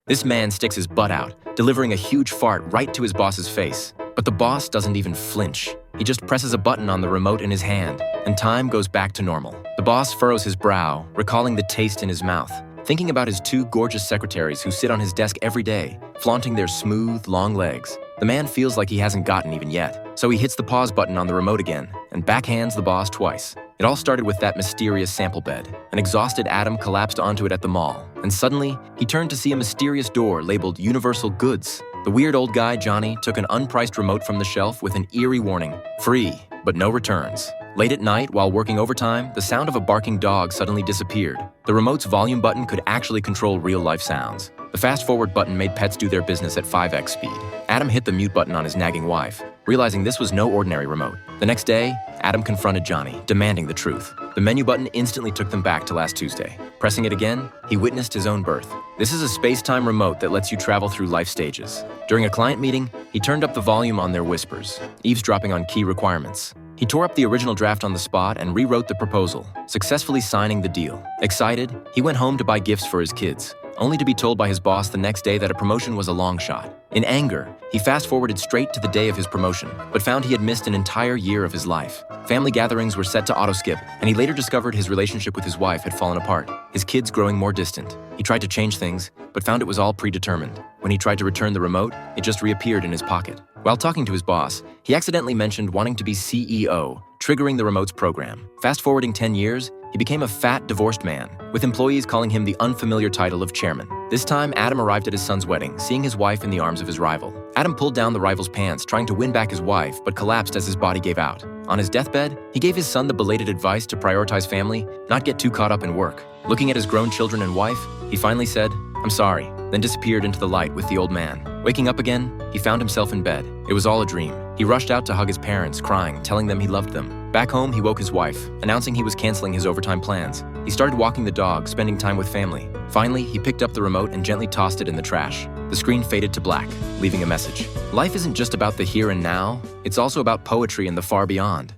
This man sticks his butt out, delivering a huge fart right to his boss's face. But the boss doesn't even flinch. He just presses a button on the remote in his hand, and time goes back to normal. The boss furrows his brow, recalling the taste in his mouth, thinking about his two gorgeous secretaries who sit on his desk every day, flaunting their smooth, long legs. The man feels like he hasn't gotten even yet, so he hits the pause button on the remote again and backhands the boss twice. It all started with that mysterious sample bed. An exhausted Adam collapsed onto it at the mall, and suddenly, he turned to see a mysterious door labeled Universal Goods. The weird old guy, Johnny, took an unpriced remote from the shelf with an eerie warning: free, but no returns. Late at night, while working overtime, the sound of a barking dog suddenly disappeared. The remote's volume button could actually control real-life sounds. The fast-forward button made pets do their business at 5x speed. Adam hit the mute button on his nagging wife, realizing this was no ordinary remote. The next day, Adam confronted Johnny, demanding the truth. The menu button instantly took them back to last Tuesday. Pressing it again, he witnessed his own birth. This is a space-time remote that lets you travel through life stages. During a client meeting, he turned up the volume on their whispers, eavesdropping on key requirements. He tore up the original draft on the spot and rewrote the proposal, successfully signing the deal. Excited, he went home to buy gifts for his kids, only to be told by his boss the next day that a promotion was a long shot. In anger, he fast-forwarded straight to the day of his promotion, but found he had missed an entire year of his life. Family gatherings were set to auto-skip, and he later discovered his relationship with his wife had fallen apart, his kids growing more distant. He tried to change things, but found it was all predetermined. When he tried to return the remote, it just reappeared in his pocket. While talking to his boss, he accidentally mentioned wanting to be CEO, triggering the remote's program. Fast-forwarding 10 years, he became a fat, divorced man, with employees calling him the unfamiliar title of chairman. This time, Adam arrived at his son's wedding, seeing his wife in the arms of his rival. Adam pulled down the rival's pants, trying to win back his wife, but collapsed as his body gave out. On his deathbed, he gave his son the belated advice to prioritize family, not get too caught up in work. Looking at his grown children and wife, he finally said, "I'm sorry," then disappeared into the light with the old man. Waking up again, he found himself in bed. It was all a dream. He rushed out to hug his parents, crying, telling them he loved them. Back home, he woke his wife, announcing he was canceling his overtime plans. He started walking the dog, spending time with family. Finally, he picked up the remote and gently tossed it in the trash. The screen faded to black, leaving a message. Life isn't just about the here and now, it's also about poetry and the far beyond.